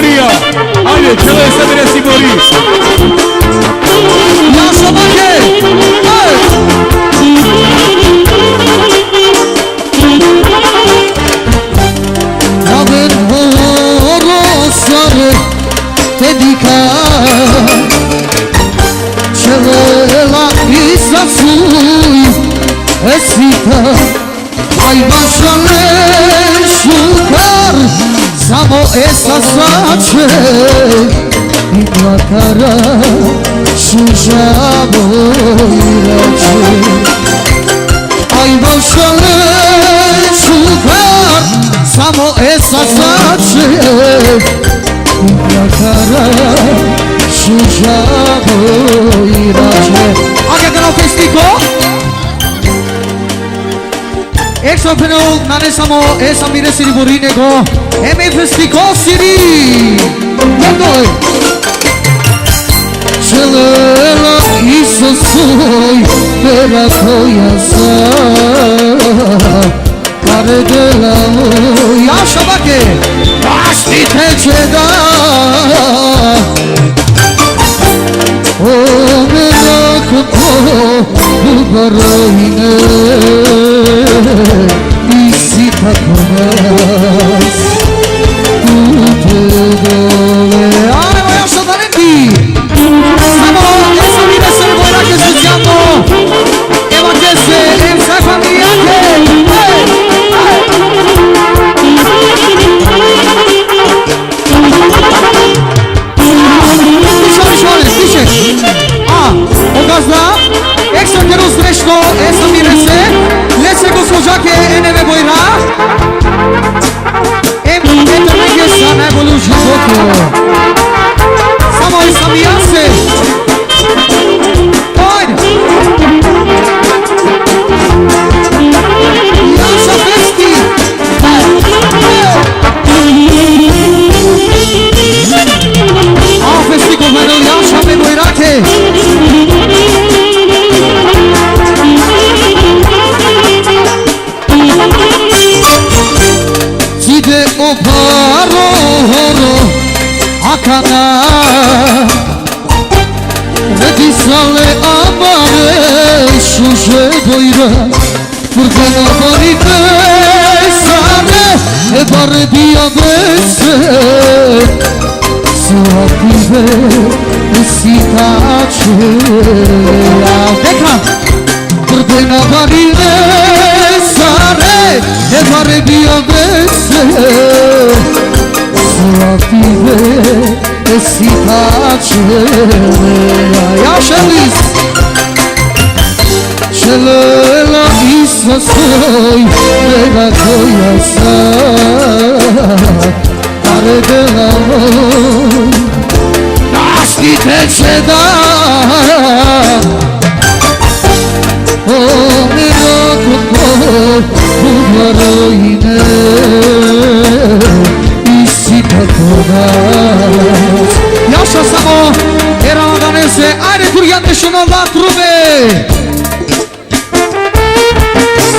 Maria. Haydi çelo esa biresi gori. Yaşa bakı. Yavın horosları dedika çelela isasuy esvita ay başale şukar samo esasaçe ikla kara şujabo iraçe ay başale şukar samo esasaçe ikla kara şujabo iraçe Aga gana festico Extra penal nane samo esa mire siri borine go eme festico siri Yandoi Çelela isosoy Bera koyasa Karedela Yaşa bakı Basti teçeda O merak ko Bu barayne İsi takmaz Tutudole Areva yaşa da nendi Samo esa mire siri boyra que suciando Eva que se emsa familia que O gazda Ekstra kero srećno Esa mirese Lese gospođa ke eneve bojra Em eto neke sa najbolju životu Samo esa mijase Ajde Jaša festi A festi ko gledal Jaša me bojrake Cide oparo horo akana Redisale amare şuje boyra Fırkana barine sane Ebare diyabese Suative usitaçe Dekran Fırkana barine sane Ebare diyabese Suative usitaçe Yaşa Luis Çelela isosoy Bela koyasa Karedela Nasti teçeda O merak ko Bu barayne İsi takmaz Yaşa samo Eramadanese Ajde tur yanlışın Allah trube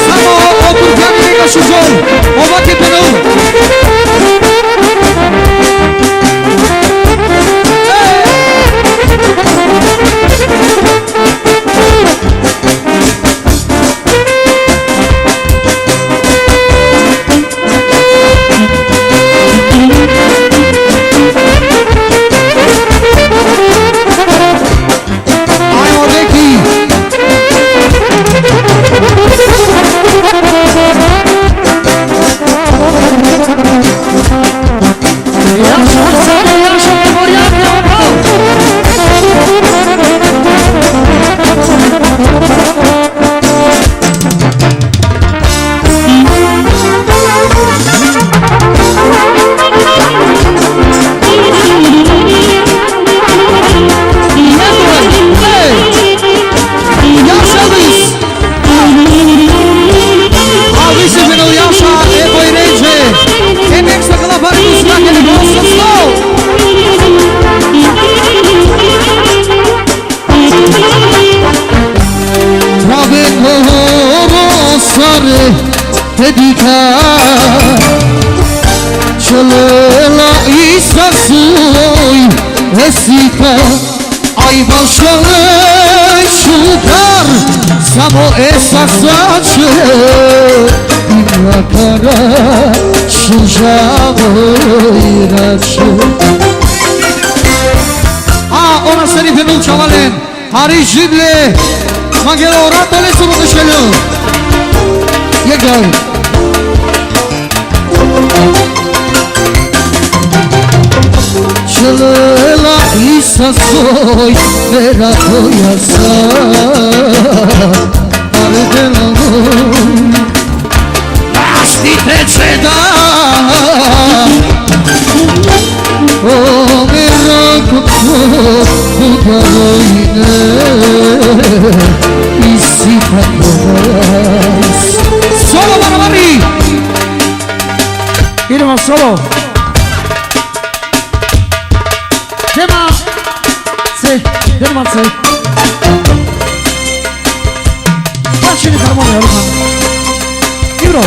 Samo otur kendine kaşıcol Ova tepenu dedika Çelela İsa sasui Esita Ai başarı şukar Samo esa saçı Dünya kara Şujavo iraçı Ona se riferul chavalen Hari Jible Magelo ratole suru deshelo Ye gau Çelela isa soy Vera koyasa Ardelanım Asti teceda O meraklı Budaroyne İstifaklas Solo Barabari Irma solo Tema Se Tema se Facili harmonia Orhan Ibro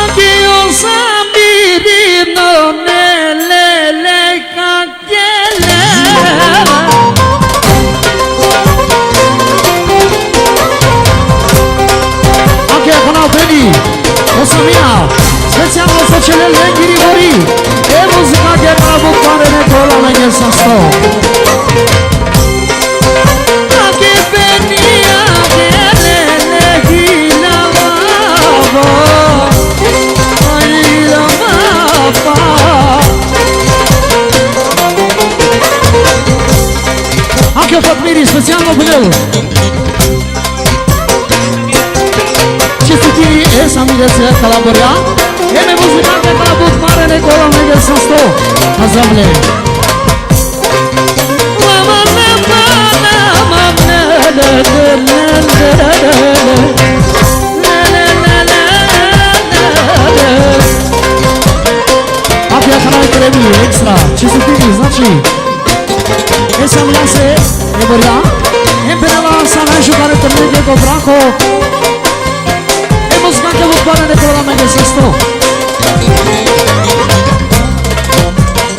Adios ambirino Nelele kakele Anche con Alpeni Osamina Speciamo Socelele Ghirigori E musica che va a buttare nel colore nel sasso Anche venia che le lavavo Ai lavava Anche ho fatto miri speciamo per lui Ci tutti e Samire se collabora E me musica che va a buttare nel colore nel sasso Azamle Apia canale Kremi extra ci sentite znači e sam ja se e borja e penala sa na giocare torneo con Franco e musica che vuol fare nel programma che si sto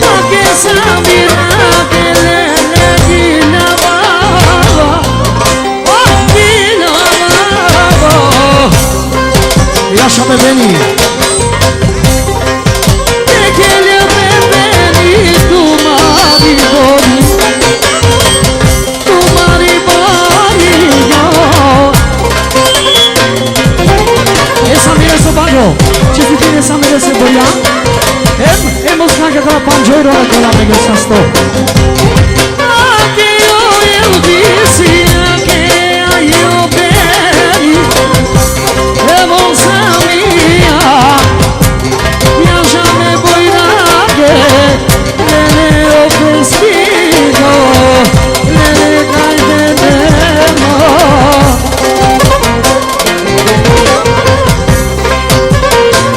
ma che samira che le Lasciami venire E che le beveni tu mariboni Esa mire se bago Ce si tine esa mire se boia Hemos cagado la panjoiro con la mega sasto Anche io disi che io beni E non sa mia Mia jamais boirage Ne ho vestito Ne dai vedemo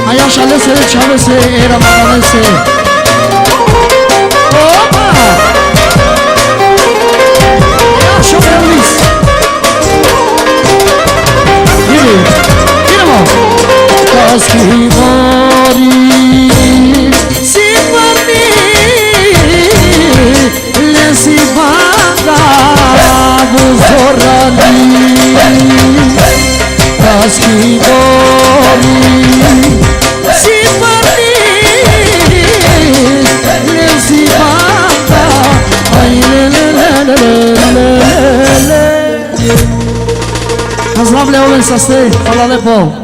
Aia șalese era magalese Opa! Ia șope Luis Vino Castivori Si parti Le si vanga Buzorani Castivori Si parti Le si vanga Ai le le le le le le Nazvám Leoven sa stej, hvala lepo